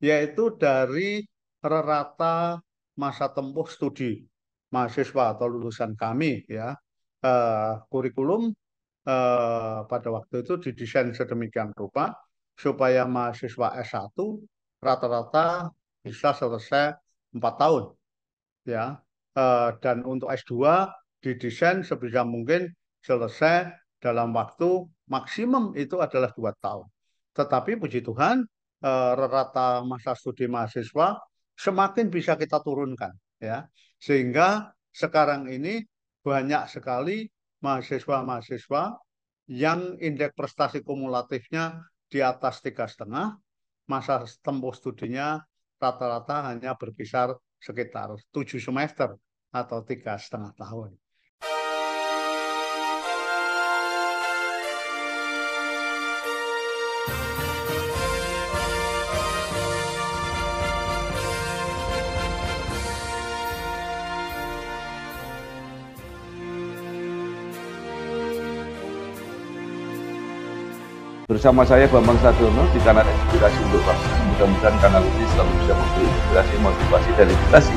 yaitu dari rata masa tempuh studi mahasiswa atau lulusan kami ya. Kurikulum pada waktu itu didesain sedemikian rupa supaya mahasiswa S1 rata-rata bisa selesai 4 tahun ya. Dan untuk S2 didesain sebisa mungkin selesai dalam waktu maksimum itu adalah 2 tahun. Tetapi puji Tuhan, rata masa studi mahasiswa semakin bisa kita turunkan ya. Sehingga sekarang ini banyak sekali mahasiswa-mahasiswa yang indeks prestasi kumulatifnya di atas 3,5, masa tempuh studinya rata-rata hanya berkisar sekitar 7 semester atau 3,5 tahun. Bersama saya Bambang Sadiono di kanal Inspirasi untuk Bangsa. Mudah-mudahan kanal ini selalu bisa memberi inspirasi, motivasi, dan edukasi.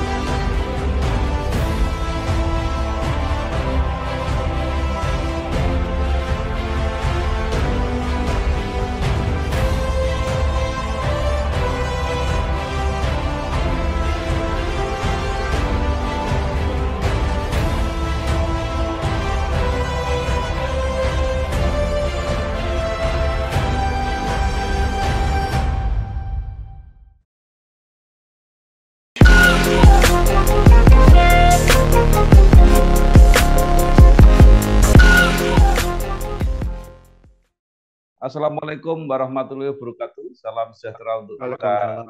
Assalamualaikum warahmatullahi wabarakatuh. Salam sejahtera untuk kita.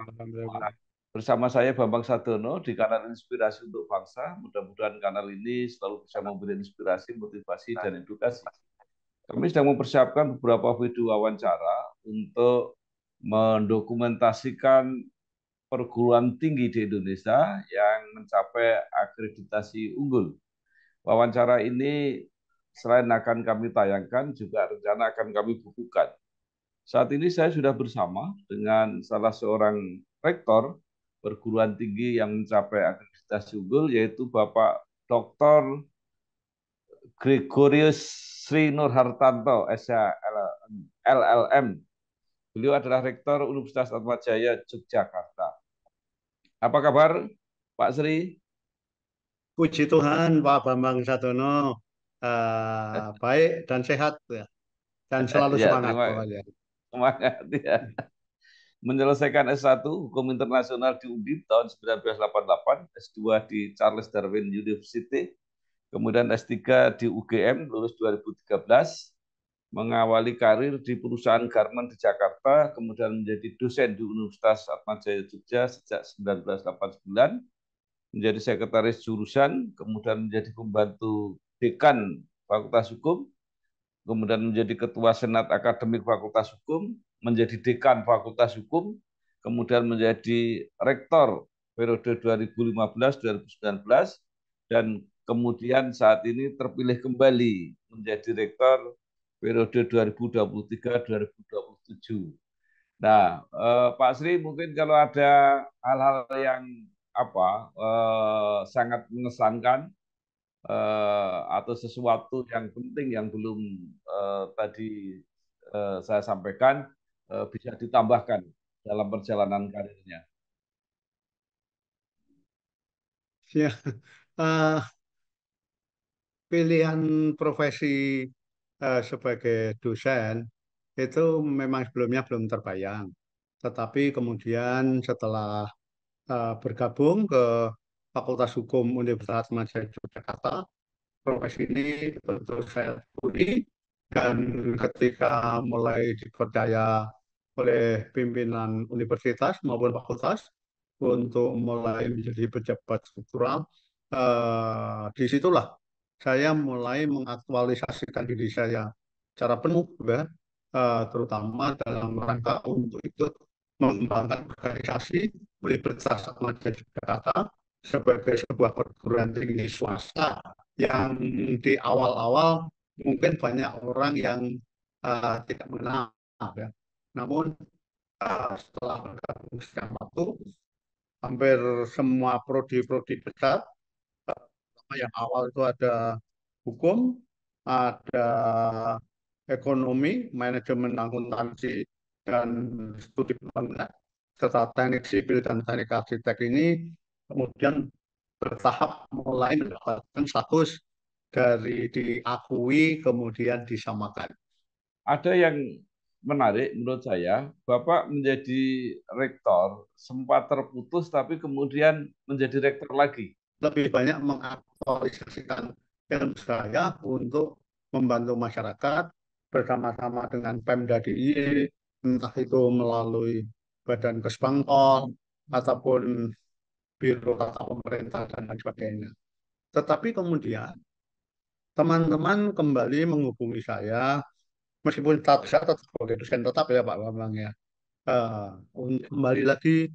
Bersama saya Bambang Sadiono di kanal Inspirasi untuk Bangsa. Mudah-mudahan kanal ini selalu bisa memberi inspirasi, motivasi, dan edukasi. Kami sedang mempersiapkan beberapa video wawancara untuk mendokumentasikan perguruan tinggi di Indonesia yang mencapai akreditasi unggul. Wawancara ini selain akan kami tayangkan, juga rencana akan kami bukukan. Saat ini saya sudah bersama dengan salah seorang rektor perguruan tinggi yang mencapai akreditasi unggul, yaitu Bapak Dr. Gregorius Sri Nur Hartanto, LLM. Beliau adalah Rektor Universitas Atmajaya Yogyakarta. Apa kabar, Pak Sri? Puji Tuhan, Pak Bambang Sadiono, baik dan sehat ya, dan selalu Ya, semangat. semangat ya. Menyelesaikan S1 Hukum Internasional di UNDIP tahun 1988, S2 di Charles Darwin University, kemudian S3 di UGM lulus 2013, mengawali karir di perusahaan garment di Jakarta, kemudian menjadi dosen di Universitas Atmajaya Jogja sejak 1989, menjadi sekretaris jurusan, kemudian menjadi pembantu dekan Fakultas Hukum, kemudian menjadi ketua Senat Akademik Fakultas Hukum, menjadi dekan Fakultas Hukum, kemudian menjadi rektor periode 2015-2019, dan kemudian saat ini terpilih kembali menjadi rektor periode 2023-2027. Nah, Pak Sri, mungkin kalau ada hal-hal yang sangat mengesankan atau sesuatu yang penting yang belum tadi saya sampaikan, bisa ditambahkan dalam perjalanan karirnya. Ya, pilihan profesi sebagai dosen itu memang sebelumnya belum terbayang. Tetapi kemudian setelah bergabung ke Fakultas Hukum Universitas Atmajaya Yogyakarta, profesi ini betul-betul saya tekuni, dan ketika mulai dipercaya oleh pimpinan universitas maupun fakultas untuk mulai menjadi pejabat struktural, disitulah saya mulai mengaktualisasikan diri saya secara penuh, ya, terutama dalam rangka untuk ikut mengembangkan organisasi Universitas Atmajaya Jakarta sebagai sebuah perguruan tinggi swasta yang di awal-awal mungkin banyak orang yang tidak mengenal, ya. Namun setelah bergabung sekian waktu hampir semua prodi-prodi besar. Yang awal itu ada hukum, ada ekonomi, manajemen akuntansi, dan studi bangunan, serta teknik sipil dan teknik arsitek ini kemudian bertahap mulai mendapatkan status dari diakui kemudian disamakan. Ada yang menarik menurut saya, Bapak menjadi rektor sempat terputus tapi kemudian menjadi rektor lagi. Lebih banyak mengaktualisasikan ilmu saya untuk membantu masyarakat bersama-sama dengan Pemda DIY, entah itu melalui Badan Kesbangpol ataupun Biro Tata Pemerintah dan lain sebagainya. Tetapi kemudian teman-teman kembali menghubungi saya, meskipun status saya tetap sebagai dosen tetap ya Pak Bambang ya. Kembali lagi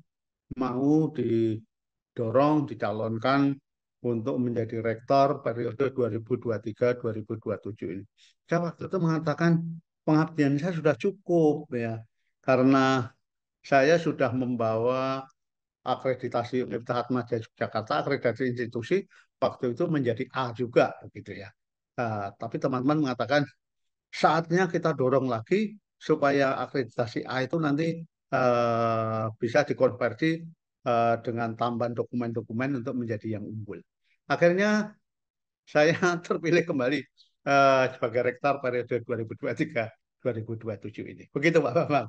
mau didorong, dicalonkan untuk menjadi rektor periode 2023-2027 ini. Saya waktu itu mengatakan pengabdian saya sudah cukup ya, karena saya sudah membawa akreditasi Universitas Atmajaya Yogyakarta, akreditasi institusi waktu itu menjadi A juga begitu ya. Tapi teman-teman mengatakan saatnya kita dorong lagi supaya akreditasi A itu nanti bisa dikonversi dengan tambahan dokumen-dokumen untuk menjadi yang unggul. Akhirnya saya terpilih kembali sebagai rektor periode 2023-2027 ini. Begitu Pak Bambang.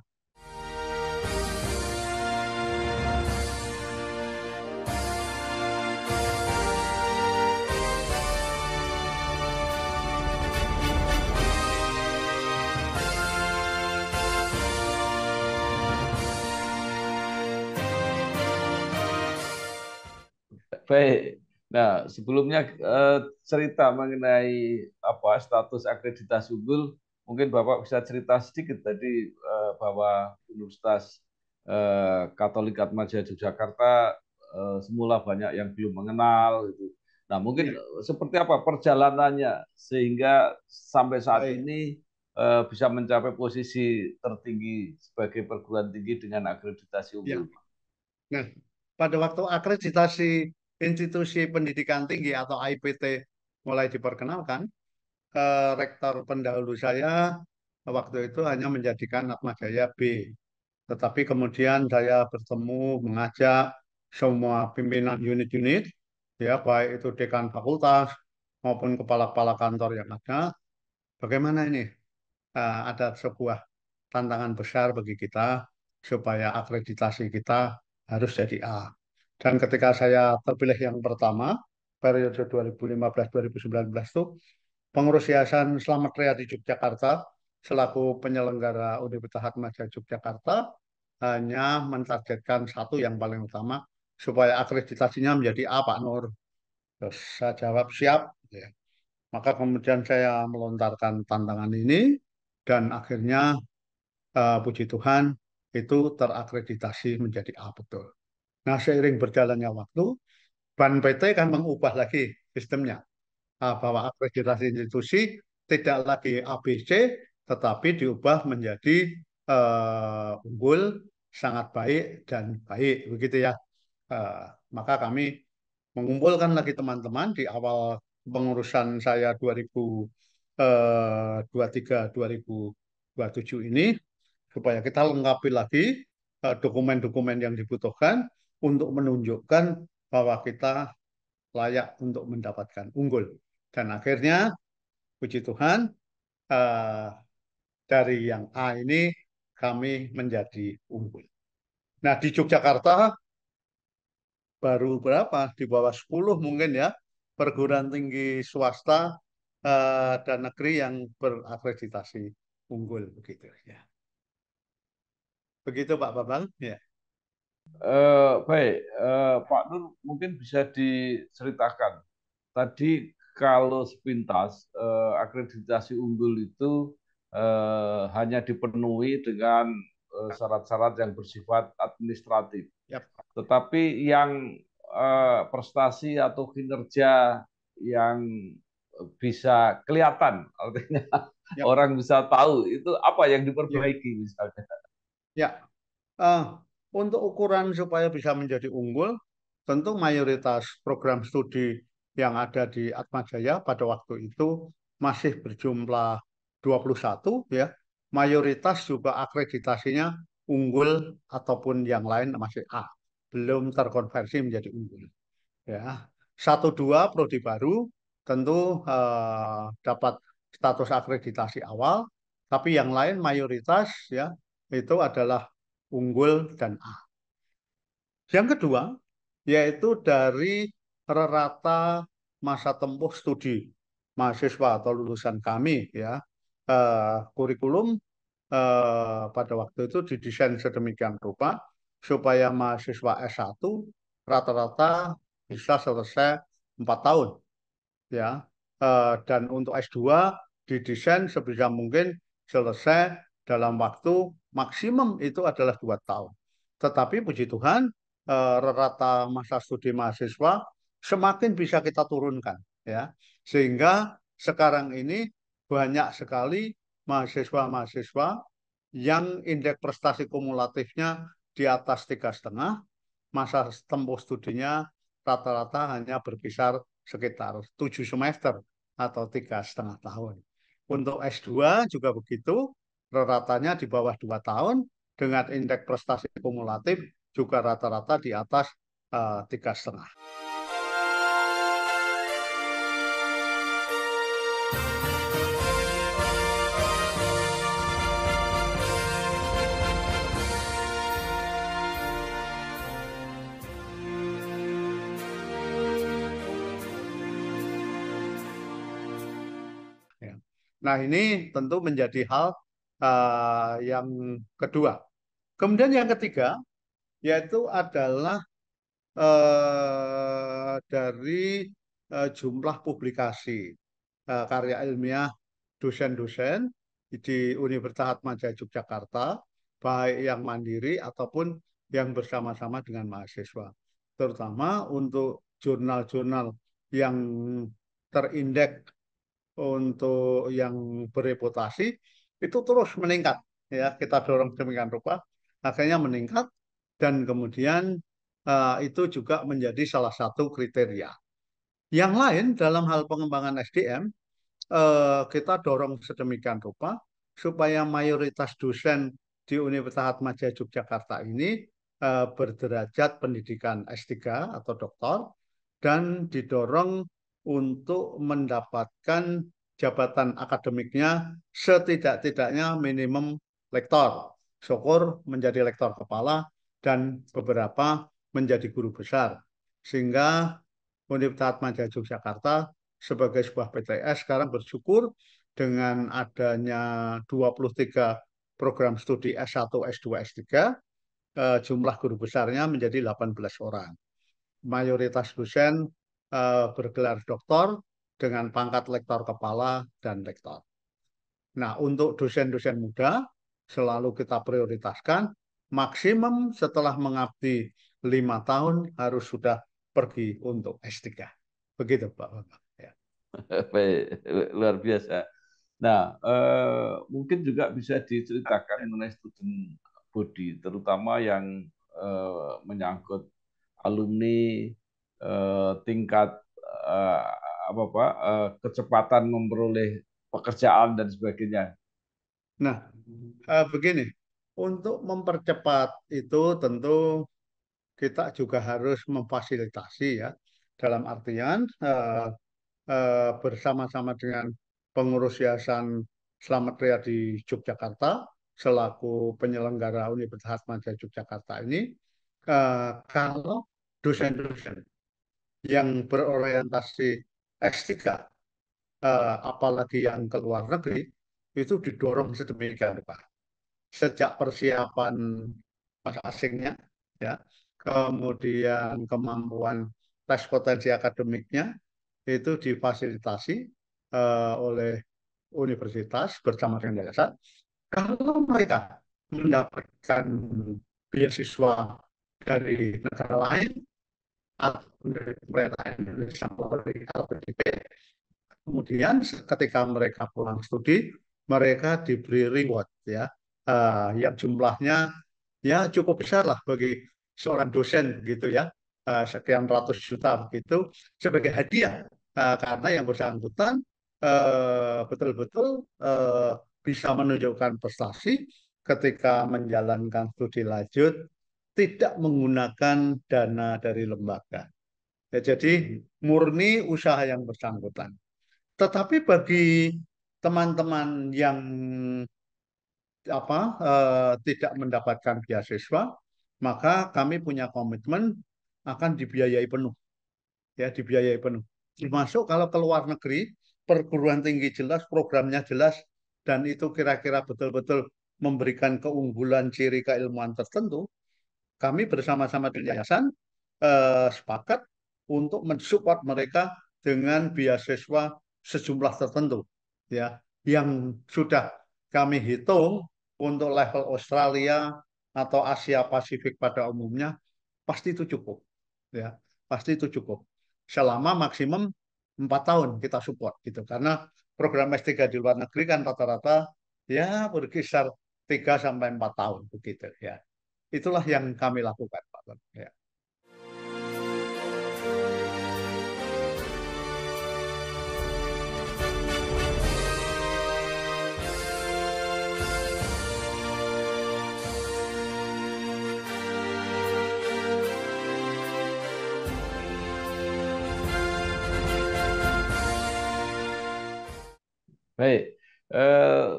Baik. Nah, sebelumnya cerita mengenai apa status akreditasi unggul, mungkin Bapak bisa cerita sedikit tadi bahwa Universitas Katolik Atmajaya Yogyakarta semula banyak yang belum mengenal gitu. Nah, mungkin Ya, seperti apa perjalanannya sehingga sampai saat baik. ini bisa mencapai posisi tertinggi sebagai perguruan tinggi dengan akreditasi Ya. unggul. Nah, pada waktu akreditasi institusi pendidikan tinggi atau IPT mulai diperkenalkan, rektor pendahulu saya waktu itu hanya menjadikan Atmajaya B. Tetapi kemudian saya bertemu, mengajak semua pimpinan unit-unit, ya baik itu dekan fakultas maupun kepala-kepala kantor yang ada. Bagaimana ini? Ada sebuah tantangan besar bagi kita supaya akreditasi kita harus jadi A. Dan ketika saya terpilih yang pertama, periode 2015-2019 itu, pengurus Yayasan Selamat Riyadi di Yogyakarta selaku penyelenggara Universitas Atmajaya Yogyakarta hanya mentargetkan satu yang paling utama supaya akreditasinya menjadi A, Pak Nur. Terus saya jawab siap. Ya. Maka kemudian saya melontarkan tantangan ini dan akhirnya puji Tuhan itu terakreditasi menjadi A betul. Nah, seiring berjalannya waktu, BAN PT kan mengubah lagi sistemnya. Bahwa akreditasi institusi tidak lagi ABC, tetapi diubah menjadi unggul, sangat baik, dan baik. Begitu ya. Eh, Maka kami mengumpulkan lagi teman-teman di awal pengurusan saya 2023-2027 ini, supaya kita lengkapi lagi dokumen-dokumen yang dibutuhkan untuk menunjukkan bahwa kita layak untuk mendapatkan unggul. Dan akhirnya, puji Tuhan, eh, dari yang A ini kami menjadi unggul. Nah, di Yogyakarta baru berapa? Di bawah 10 mungkin ya, perguruan tinggi swasta dan negeri yang berakreditasi unggul begitu ya. Begitu Pak Bambang. Ya. Baik, Pak Nur mungkin bisa diceritakan. Tadi kalau sepintas akreditasi unggul itu hanya dipenuhi dengan syarat-syarat yang bersifat administratif. Yap. Tetapi yang prestasi atau kinerja yang bisa kelihatan, artinya Yap. orang bisa tahu itu apa yang Ya. diperbaiki misalnya. Ya. untuk ukuran supaya bisa menjadi unggul, tentu mayoritas program studi yang ada di Atmajaya pada waktu itu masih berjumlah 21 ya. Mayoritas juga akreditasinya unggul ataupun yang lain masih A, belum terkonversi menjadi unggul. Ya, satu dua prodi baru tentu dapat status akreditasi awal, tapi yang lain mayoritas ya itu adalah unggul dan A. Yang kedua, yaitu dari rata masa tempuh studi mahasiswa atau lulusan kami ya. Kurikulum pada waktu itu didesain sedemikian rupa supaya mahasiswa S1 rata-rata bisa selesai 4 tahun ya. Dan untuk S2 didesain sebisa mungkin selesai dalam waktu maksimum itu adalah 2 tahun. Tetapi puji Tuhan, rata masa studi mahasiswa semakin bisa kita turunkan ya. Sehingga sekarang ini banyak sekali mahasiswa-mahasiswa yang indeks prestasi kumulatifnya di atas 3,5, masa tempuh studinya rata-rata hanya berkisar sekitar 7 semester atau 3,5 tahun. Untuk S2 juga begitu, ratanya di bawah 2 tahun dengan indeks prestasi kumulatif juga rata-rata di atas 3,5. Ya. Nah ini tentu menjadi hal yang kedua. Kemudian yang ketiga yaitu adalah dari jumlah publikasi karya ilmiah dosen-dosen di Universitas Atmajaya Yogyakarta, baik yang mandiri ataupun yang bersama-sama dengan mahasiswa. Terutama untuk jurnal-jurnal yang terindeks untuk yang bereputasi itu terus meningkat. Ya, kita dorong demikian rupa, akhirnya meningkat dan kemudian itu juga menjadi salah satu kriteria. Yang lain dalam hal pengembangan SDM, kita dorong sedemikian rupa supaya mayoritas dosen di Universitas Atmajaya Yogyakarta ini berderajat pendidikan S3 atau doktor dan didorong untuk mendapatkan jabatan akademiknya setidak-tidaknya minimum lektor. Syukur menjadi lektor kepala dan beberapa menjadi guru besar. Sehingga Universitas Atmajaya Yogyakarta sebagai sebuah PTS sekarang bersyukur dengan adanya 23 program studi S1, S2, S3, jumlah guru besarnya menjadi 18 orang. Mayoritas dosen bergelar doktor dengan pangkat lektor kepala dan lektor. Nah, untuk dosen-dosen muda selalu kita prioritaskan maksimum setelah mengabdi 5 tahun harus sudah pergi untuk S3. Begitu Pak Bapak. Ya. Baik, luar biasa. Nah, mungkin juga bisa diceritakan mengenai student body, terutama yang menyangkut alumni, tingkat eh, kecepatan memperoleh pekerjaan dan sebagainya. Nah, begini, untuk mempercepat itu tentu kita juga harus memfasilitasi ya, dalam artian bersama-sama dengan pengurus Yayasan Selamat Riyadi Yogyakarta selaku penyelenggara Universitas Atmajaya Yogyakarta ini, kalau dosen-dosen yang berorientasi S3, apalagi yang ke luar negeri, itu didorong sedemikian rupa. Sejak persiapan bahasa asingnya, ya, kemudian kemampuan tes potensi akademiknya itu difasilitasi oleh universitas bersama dengan yayasan. Kalau mereka mendapatkan beasiswa dari negara lain atau dari pemerintah Indonesia melalui LPDP, kemudian ketika mereka pulang studi, mereka diberi reward ya, yang jumlahnya ya cukup besar lah bagi seorang dosen gitu ya, sekian ratus juta begitu sebagai hadiah. Karena yang bersangkutan betul-betul bisa menunjukkan prestasi ketika menjalankan studi lanjut tidak menggunakan dana dari lembaga. Ya, jadi murni usaha yang bersangkutan. Tetapi bagi teman-teman yang tidak mendapatkan beasiswa, maka kami punya komitmen akan dibiayai penuh, ya dibiayai penuh. Termasuk kalau ke luar negeri, perguruan tinggi jelas, programnya jelas, dan itu kira-kira betul-betul memberikan keunggulan ciri keilmuan tertentu, kami bersama-sama dengan yayasan sepakat untuk mensupport mereka dengan beasiswa sejumlah tertentu, ya, yang sudah kami hitung untuk level Australia atau Asia Pasifik pada umumnya pasti itu cukup, ya, pasti itu cukup. Selama maksimum 4 tahun kita support gitu, karena program S3 di luar negeri kan rata-rata ya berkisar 3 sampai 4 tahun begitu ya. Itulah yang kami lakukan, Pak Ton. Ya. Baik. Eh,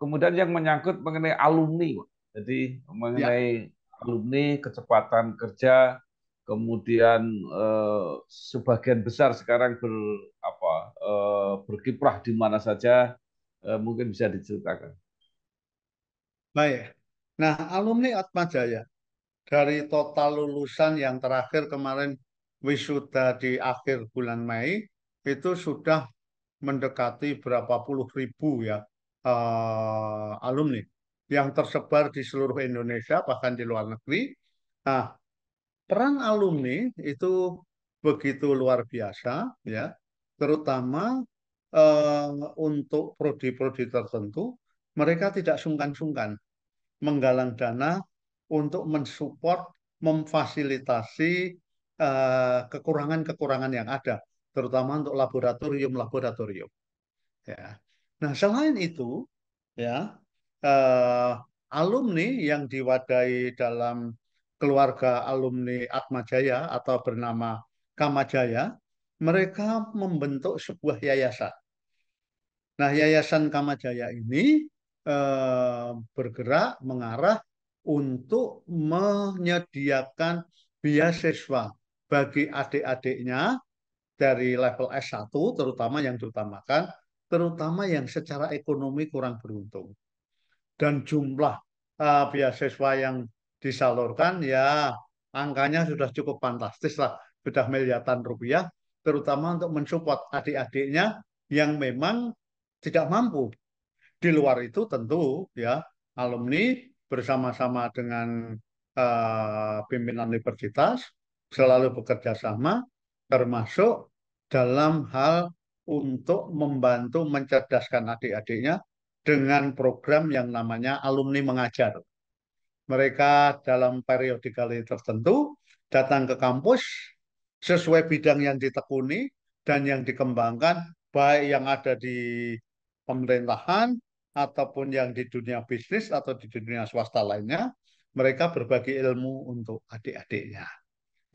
Kemudian yang menyangkut mengenai alumni, Pak. Jadi Ya, mengenai alumni, kecepatan kerja, kemudian sebagian besar sekarang berkiprah di mana saja, mungkin bisa diceritakan. baik. Nah, alumni Atma Jaya dari total lulusan yang terakhir kemarin wisuda di akhir bulan Mei itu sudah mendekati berapa puluh ribu ya alumni yang tersebar di seluruh Indonesia bahkan di luar negeri. Nah, peran alumni itu begitu luar biasa ya, terutama eh, untuk prodi-prodi tertentu mereka tidak sungkan-sungkan menggalang dana untuk mensupport, memfasilitasi kekurangan-kekurangan yang ada, terutama untuk laboratorium-laboratorium. Ya. Nah, selain itu, ya eh, alumni yang diwadahi dalam keluarga alumni Atma Jaya atau bernama Kamajaya, mereka membentuk sebuah yayasan. Nah, Yayasan Kamajaya ini bergerak mengarah untuk menyediakan beasiswa bagi adik-adiknya dari level S1, terutama yang diutamakan, terutama yang secara ekonomi kurang beruntung. Dan jumlah beasiswa yang disalurkan ya angkanya sudah cukup fantastis lah, sudah miliaran rupiah, terutama untuk mensupport adik-adiknya yang memang tidak mampu. Di luar itu tentu ya alumni bersama-sama dengan pimpinan universitas selalu bekerja sama, termasuk dalam hal untuk membantu mencerdaskan adik-adiknya dengan program yang namanya alumni mengajar. Mereka dalam periode kali tertentu datang ke kampus sesuai bidang yang ditekuni dan yang dikembangkan, baik yang ada di pemerintahan ataupun yang di dunia bisnis atau di dunia swasta lainnya. Mereka berbagi ilmu untuk adik-adiknya.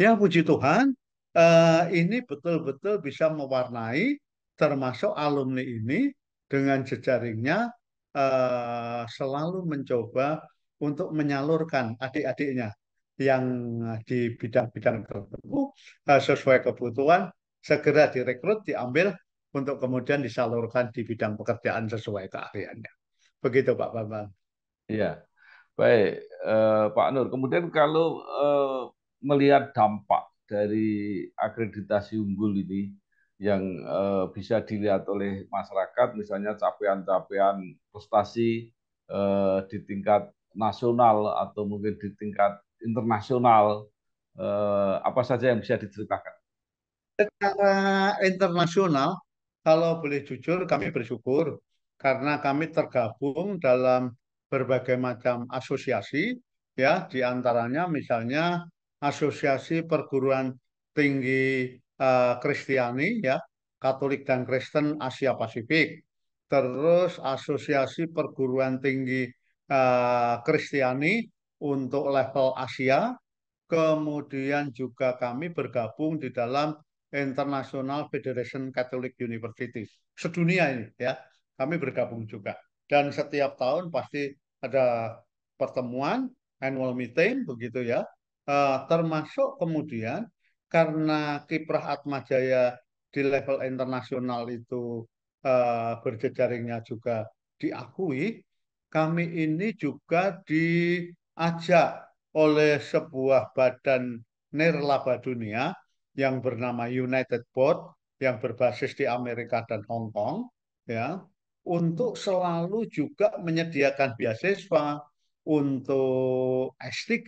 Ya, puji Tuhan, ini betul-betul bisa mewarnai termasuk alumni ini dengan jejaringnya selalu mencoba untuk menyalurkan adik-adiknya yang di bidang-bidang tertentu sesuai kebutuhan segera direkrut, diambil untuk kemudian disalurkan di bidang pekerjaan sesuai keahliannya. Begitu Pak Bambang. Iya, baik, Pak Nur. Kemudian kalau melihat dampak dari akreditasi unggul ini yang bisa dilihat oleh masyarakat, misalnya capaian-capaian prestasi di tingkat nasional atau mungkin di tingkat internasional, apa saja yang bisa diceritakan? Secara internasional, kalau boleh jujur, kami bersyukur karena kami tergabung dalam berbagai macam asosiasi. ya, di antaranya misalnya Asosiasi Perguruan Tinggi Kristiani, ya, Katolik dan Kristen Asia Pasifik, terus Asosiasi Perguruan Tinggi Kristiani untuk level Asia. Kemudian juga kami bergabung di dalam International Federation Catholic University. Sedunia ini ya, kami bergabung juga. Dan setiap tahun pasti ada pertemuan, annual meeting begitu ya. Termasuk kemudian karena kiprah Atma Jaya di level internasional itu berjejaringnya juga diakui, kami ini juga diajak oleh sebuah badan nirlaba dunia yang bernama United Board yang berbasis di Amerika dan Hong Kong, ya, untuk selalu juga menyediakan beasiswa untuk S3,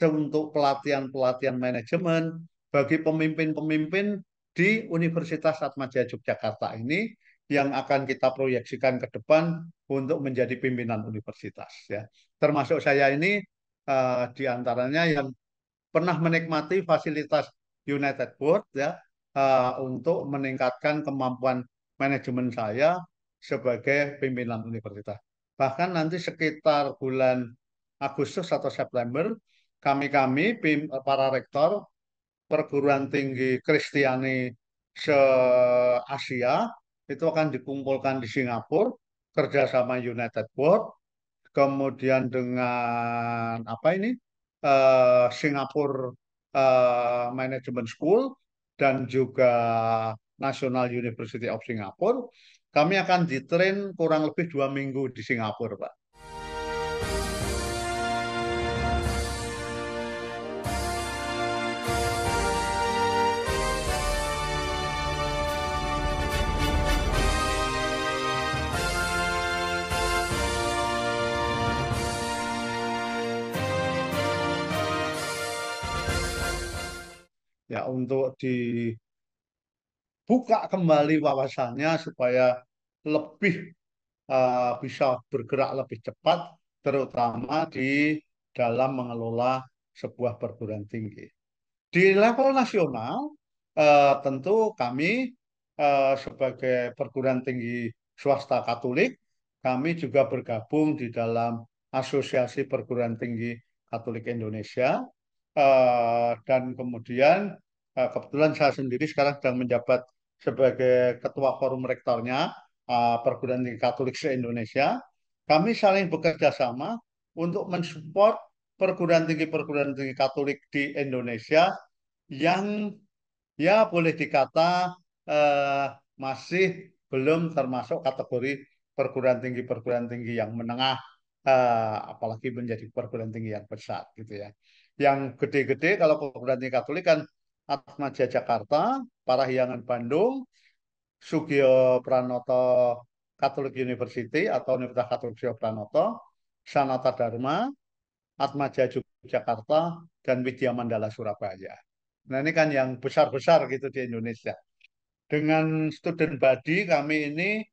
untuk pelatihan-pelatihan manajemen bagi pemimpin-pemimpin di Universitas Atmajaya Yogyakarta ini yang akan kita proyeksikan ke depan untuk menjadi pimpinan universitas, ya. Termasuk saya ini di antaranya yang pernah menikmati fasilitas United Board, ya, untuk meningkatkan kemampuan manajemen saya sebagai pimpinan universitas. Bahkan nanti sekitar bulan Agustus atau September, kami-kami para rektor perguruan tinggi Kristiani se-Asia itu akan dikumpulkan di Singapura kerjasama United Board, kemudian dengan apa ini Singapore Management School dan juga National University of Singapore. Kami akan ditrain kurang lebih 2 minggu di Singapura, Pak. Ya, untuk dibuka kembali wawasannya supaya lebih bisa bergerak lebih cepat, terutama di dalam mengelola sebuah perguruan tinggi. Di level nasional, tentu kami sebagai perguruan tinggi swasta Katolik, kami juga bergabung di dalam Asosiasi Perguruan Tinggi Katolik Indonesia. Dan kemudian kebetulan saya sendiri sekarang sedang menjabat sebagai Ketua Forum Rektornya Perguruan Tinggi Katolik se-Indonesia. Kami saling bekerja sama untuk mensupport perguruan tinggi Katolik di Indonesia yang ya boleh dikata eh, masih belum termasuk kategori perguruan tinggi yang menengah, apalagi menjadi perguruan tinggi yang besar gitu ya. Yang gede-gede kalau perguruan tinggi Katolik kan Atmajaya Jakarta, Parahyangan Bandung, Sugio Pranoto Catholic University atau Universitas Katolik Sugio Pranoto, Sanata Dharma, Atmajaya Yogyakarta, dan Widya Mandala Surabaya. Nah ini kan yang besar-besar gitu di Indonesia. Dengan student body kami ini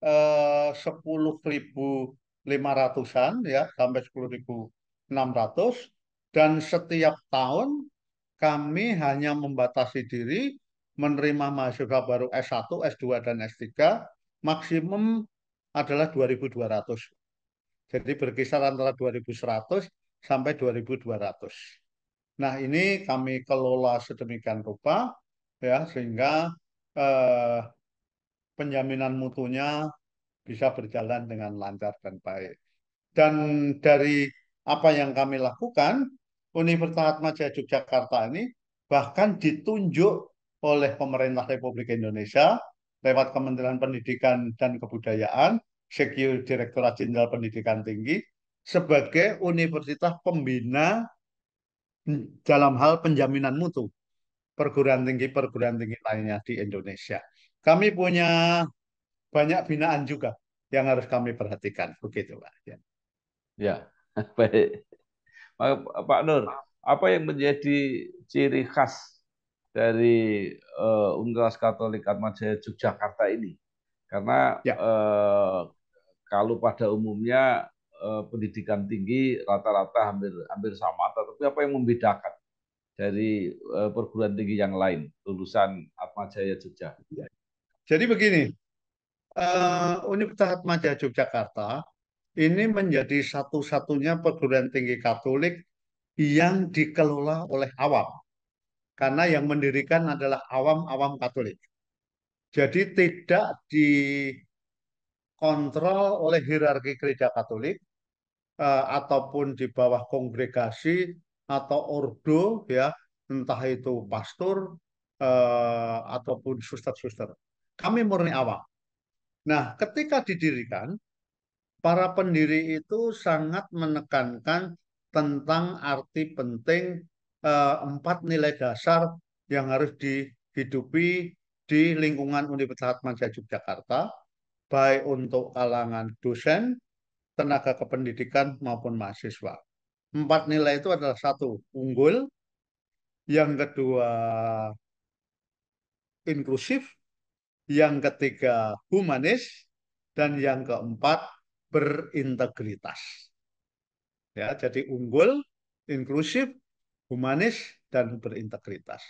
10.500-an ya sampai 10.600, dan setiap tahun kami hanya membatasi diri menerima mahasiswa baru S1, S2, dan S3 maksimum adalah 2.200. Jadi berkisar antara 2.100 sampai 2.200. Nah, ini kami kelola sedemikian rupa ya sehingga eh, penjaminan mutunya bisa berjalan dengan lancar dan baik. Dan dari apa yang kami lakukan, Universitas Atmajaya Yogyakarta ini bahkan ditunjuk oleh pemerintah Republik Indonesia lewat Kementerian Pendidikan dan Kebudayaan, Sekio Direktorat Jenderal Pendidikan Tinggi, sebagai universitas pembina dalam hal penjaminan mutu perguruan tinggi lainnya di Indonesia. Kami punya banyak binaan juga yang harus kami perhatikan, begitu Pak. Ya. Ya, baik. Pak Nur, apa yang menjadi ciri khas dari Universitas Katolik Atmajaya Yogyakarta ini? Karena Ya. kalau pada umumnya pendidikan tinggi rata-rata hampir hampir sama, tetapi apa yang membedakan dari perguruan tinggi yang lain lulusan Atmajaya Jogja? Jadi begini, Universitas Atmajaya Yogyakarta ini menjadi satu-satunya perguruan tinggi Katolik yang dikelola oleh awam. Karena yang mendirikan adalah awam-awam Katolik. Jadi tidak dikontrol oleh hierarki gereja Katolik, ataupun di bawah kongregasi atau ordo, ya, entah itu pastor ataupun suster-suster. Kami murni awam. Nah, ketika didirikan, para pendiri itu sangat menekankan tentang arti penting empat nilai dasar yang harus dihidupi di lingkungan Universitas Atmajaya Yogyakarta, baik untuk kalangan dosen, tenaga kependidikan maupun mahasiswa. Empat nilai itu adalah: satu, unggul; yang kedua, inklusif; yang ketiga, humanis; dan yang keempat, berintegritas. Ya, jadi unggul, inklusif, humanis, dan berintegritas.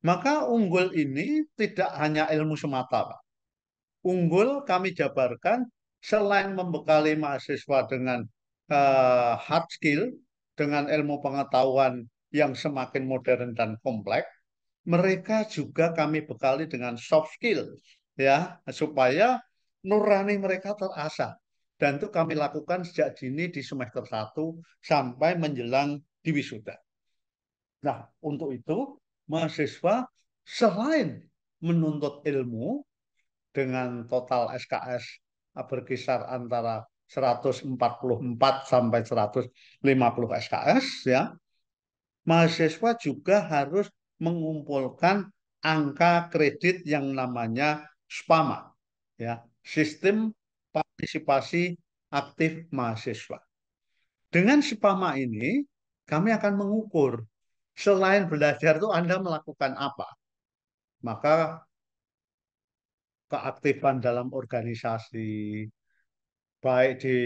Maka unggul ini tidak hanya ilmu semata, Pak. Unggul kami jabarkan selain membekali mahasiswa dengan hard skill, dengan ilmu pengetahuan yang semakin modern dan kompleks, mereka juga kami bekali dengan soft skill, ya, supaya nurani mereka terasah. Dan itu kami lakukan sejak dini di semester 1 sampai menjelang di wisuda. Nah, untuk itu mahasiswa selain menuntut ilmu dengan total SKS berkisar antara 144 sampai 150 SKS, ya, mahasiswa juga harus mengumpulkan angka kredit yang namanya SPAMA, ya, Sistem Partisipasi Aktif Mahasiswa. Dengan SPAMA ini kami akan mengukur selain belajar itu Anda melakukan apa. Maka keaktifan dalam organisasi, baik di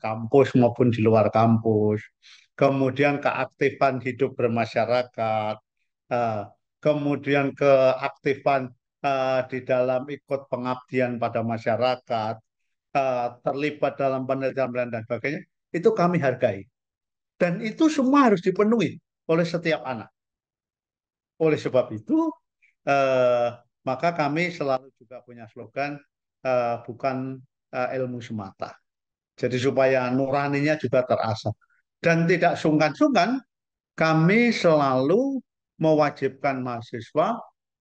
kampus maupun di luar kampus, kemudian keaktifan hidup bermasyarakat, eh, kemudian keaktifan di dalam ikut pengabdian pada masyarakat, terlibat dalam penelitian dan sebagainya, itu kami hargai. Dan itu semua harus dipenuhi oleh setiap anak. Oleh sebab itu, eh, maka kami selalu juga punya slogan, bukan ilmu semata. Jadi supaya nuraninya juga terasah. Dan tidak sungkan-sungkan, kami selalu mewajibkan mahasiswa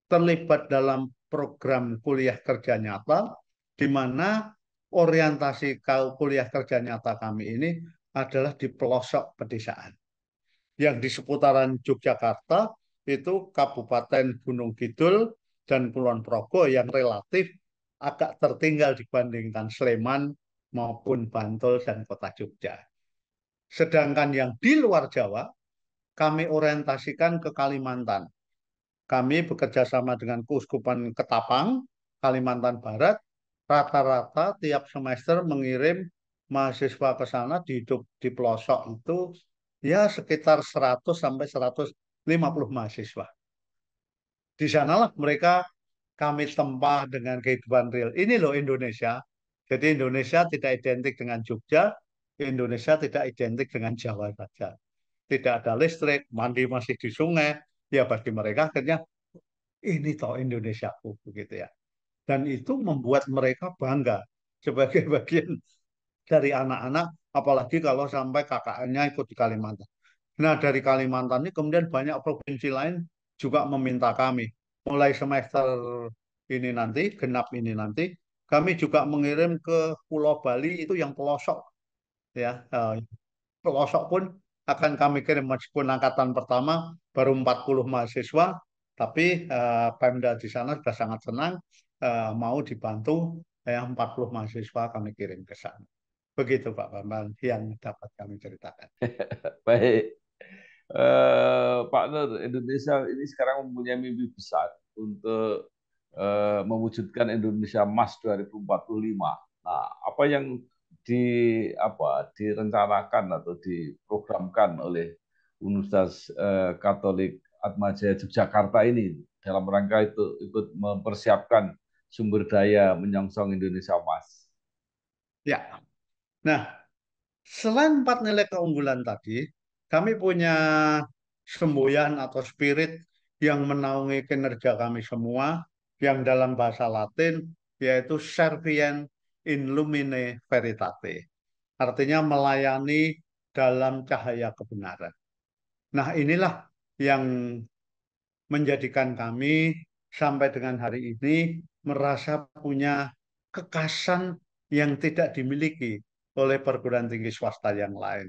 terlibat dalam program kuliah kerja nyata, di mana orientasi kuliah kerja nyata kami ini adalah di pelosok pedesaan. Yang di seputaran Yogyakarta itu Kabupaten Gunung Kidul dan Kulon Progo yang relatif agak tertinggal dibandingkan Sleman maupun Bantul dan Kota Jogja. Sedangkan yang di luar Jawa, kami orientasikan ke Kalimantan. Kami bekerja sama dengan Keuskupan Ketapang, Kalimantan Barat. Rata-rata tiap semester mengirim mahasiswa ke sana, hidup di pelosok itu ya sekitar 100 sampai 150 mahasiswa. Di sanalah mereka kami tempa dengan kehidupan real. Ini loh Indonesia. Jadi Indonesia tidak identik dengan Jogja, Indonesia tidak identik dengan Jawa saja. Tidak ada listrik, mandi masih di sungai. Ya bagi mereka akhirnya ini toh Indonesiaku begitu ya. Dan itu membuat mereka bangga sebagai bagian dari anak-anak, apalagi kalau sampai KKN-nya ikut di Kalimantan. Nah, dari Kalimantan ini kemudian banyak provinsi lain juga meminta kami. Mulai semester ini nanti, genap ini nanti, kami juga mengirim ke Pulau Bali itu yang pelosok, ya. Pelosok pun akan kami kirim meskipun angkatan pertama baru 40 mahasiswa, Tapi Pemda di sana sudah sangat senang, mau dibantu, 40 mahasiswa kami kirim ke sana. Begitu Pak Bambang yang dapat kami ceritakan. Baik. Pak Nur, Indonesia ini sekarang mempunyai mimpi besar untuk mewujudkan Indonesia Emas 2045. Nah, apa yang direncanakan atau diprogramkan oleh Universitas Katolik Atmajaya Yogyakarta ini dalam rangka itu ikut mempersiapkan sumber daya menyongsong Indonesia Emas? Ya, nah selain empat nilai keunggulan tadi, kami punya semboyan atau spirit yang menaungi kinerja kami semua, yang dalam bahasa Latin yaitu Servient in Lumine Veritate. Artinya melayani dalam cahaya kebenaran. Nah, inilah yang menjadikan kami sampai dengan hari ini merasa punya kekasan yang tidak dimiliki oleh perguruan tinggi swasta yang lain.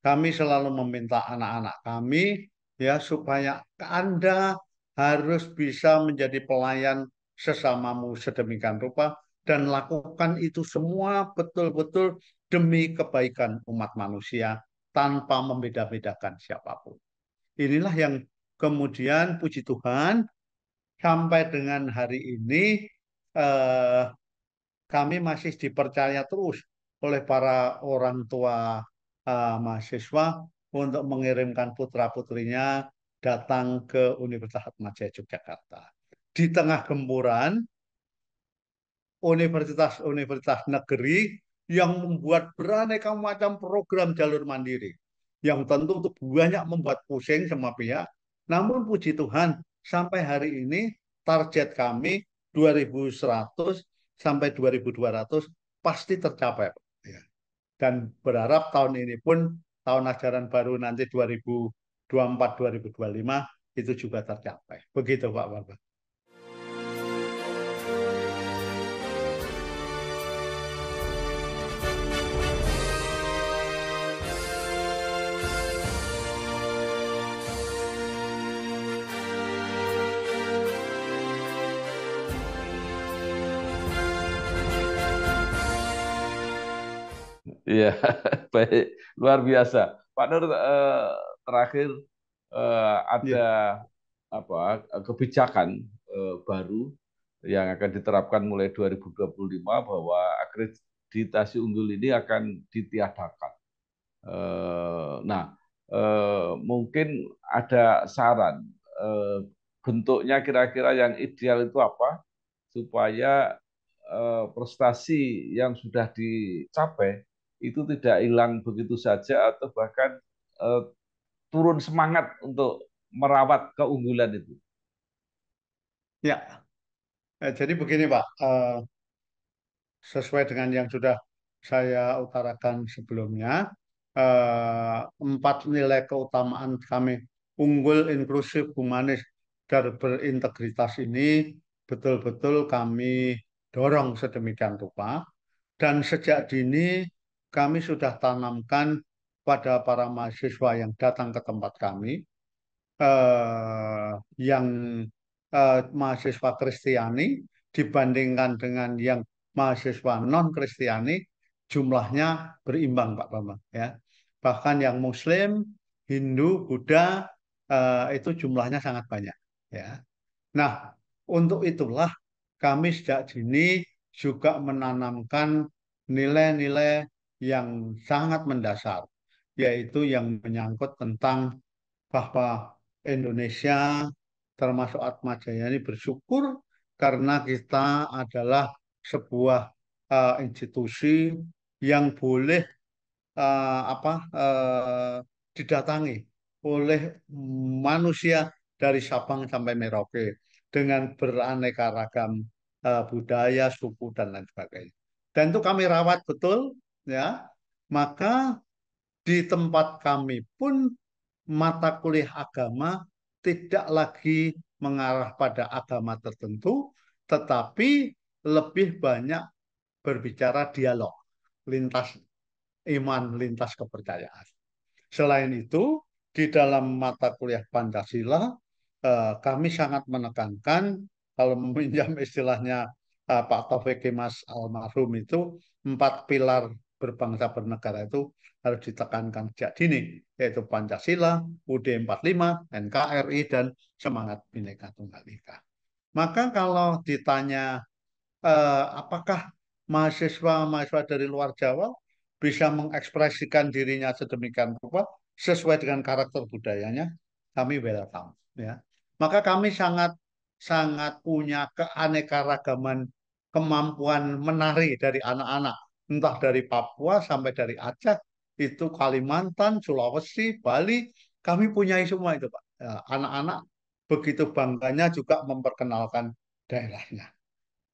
Kami selalu meminta anak-anak kami ya supaya Anda harus bisa menjadi pelayan sesamamu sedemikian rupa dan lakukan itu semua betul-betul demi kebaikan umat manusia tanpa membeda-bedakan siapapun. Inilah yang kemudian puji Tuhan sampai dengan hari ini eh, kami masih dipercaya terus oleh para orang tua mahasiswa untuk mengirimkan putra-putrinya datang ke Universitas Atmajaya Yogyakarta. Di tengah gempuran universitas-universitas negeri yang membuat beraneka macam program jalur mandiri yang tentu untuk banyak membuat pusing semua pihak. Namun puji Tuhan sampai hari ini target kami 2100 sampai 2200 pasti tercapai. Ya. Dan berharap tahun ini pun tahun ajaran baru nanti 2024-2025 itu juga tercapai. Begitu Pak Bapak. Iya, baik, luar biasa. Pak Nur, terakhir ada Ya. apa kebijakan baru yang akan diterapkan mulai 2025 bahwa akreditasi unggul ini akan ditiadakan. Nah, mungkin ada saran bentuknya kira-kira yang ideal itu apa supaya prestasi yang sudah dicapai itu tidak hilang begitu saja atau bahkan eh, turun semangat untuk merawat keunggulan itu. Ya, jadi begini Pak, sesuai dengan yang sudah saya utarakan sebelumnya, empat nilai keutamaan kami unggul, inklusif, humanis, dan berintegritas ini betul-betul kami dorong sedemikian rupa. Dan sejak dini kami sudah tanamkan pada para mahasiswa yang datang ke tempat kami, yang mahasiswa Kristiani dibandingkan dengan yang mahasiswa non Kristiani jumlahnya berimbang Pak Bambang ya. Bahkan yang Muslim, Hindu, Buddha itu jumlahnya sangat banyak ya. Nah, untuk itulah kami sejak dini juga menanamkan nilai-nilai yang sangat mendasar, yaitu yang menyangkut tentang bahwa Indonesia termasuk Atmajaya ini bersyukur karena kita adalah sebuah institusi yang boleh didatangi oleh manusia dari Sabang sampai Merauke dengan beraneka ragam budaya, suku dan lain sebagainya. Dan itu kami rawat betul ya. Maka di tempat kami pun mata kuliah agama tidak lagi mengarah pada agama tertentu, tetapi lebih banyak berbicara dialog lintas iman, lintas kepercayaan. Selain itu, di dalam mata kuliah Pancasila kami sangat menekankan kalau meminjam istilahnya Pak Taufik Kemas almarhum itu 4 pilar berbangsa bernegara itu harus ditekankan sejak dini, yaitu Pancasila, UUD 45, NKRI, dan semangat Bhinneka Tunggal Ika. Maka kalau ditanya apakah mahasiswa-mahasiswa dari luar Jawa bisa mengekspresikan dirinya sedemikian rupa sesuai dengan karakter budayanya, kami welcome, ya. Maka kami sangat sangat punya keanekaragaman kemampuan menari dari anak-anak, entah dari Papua sampai dari Aceh, itu Kalimantan, Sulawesi, Bali, kami punya semua itu, Pak. Ya, anak-anak begitu bangganya juga memperkenalkan daerahnya.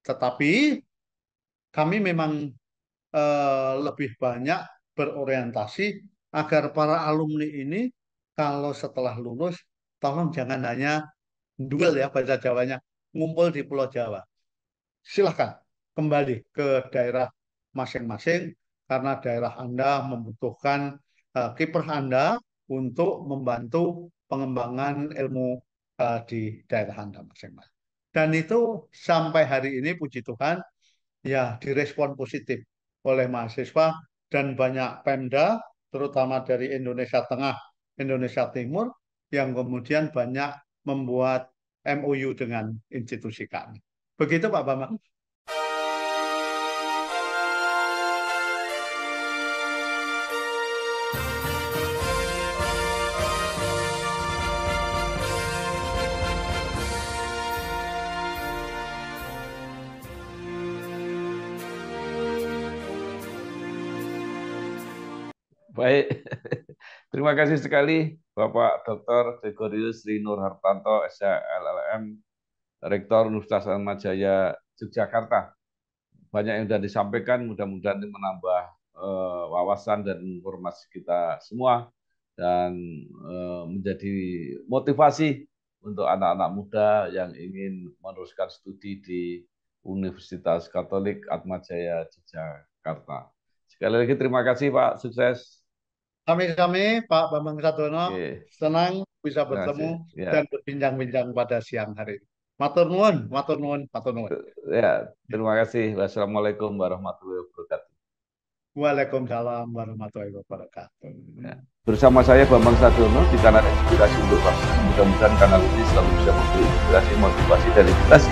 Tetapi kami memang lebih banyak berorientasi agar para alumni ini kalau setelah lulus, tolong jangan hanya duel ya bahasa Jawanya, ngumpul di Pulau Jawa. Silahkan kembali ke daerah masing-masing karena daerah Anda membutuhkan kiprah Anda untuk membantu pengembangan ilmu di daerah Anda masing-masing. Dan itu sampai hari ini puji Tuhan ya direspon positif oleh mahasiswa dan banyak Pemda, terutama dari Indonesia Tengah, Indonesia Timur, yang kemudian banyak membuat MOU dengan institusi kami. Begitu Pak Bambang. Baik, terima kasih sekali Bapak Dr. Gregorius Sri Nur Hartanto, SHLLM, Rektor Universitas Atmajaya Yogyakarta. Banyak yang sudah disampaikan, mudah-mudahan ini menambah wawasan dan informasi kita semua dan menjadi motivasi untuk anak-anak muda yang ingin meneruskan studi di Universitas Katolik Atmajaya Yogyakarta. Sekali lagi terima kasih Pak, sukses. Kami Pak Bambang Sadono Oke, senang bisa terima kasih. bertemu Ya, dan berbincang-bincang pada siang hari ini. Matur nuwun, matur nuwun, matur nuwun. ya, terima kasih. Wassalamualaikum warahmatullahi wabarakatuh. Waalaikumsalam warahmatullahi wabarakatuh. Ya. Bersama saya Bambang Sadono di kanal Inspirasi untuk Bangsa. Mudah-mudahan kanal ini selalu bisa memberi inspirasi, motivasi, dan edukasi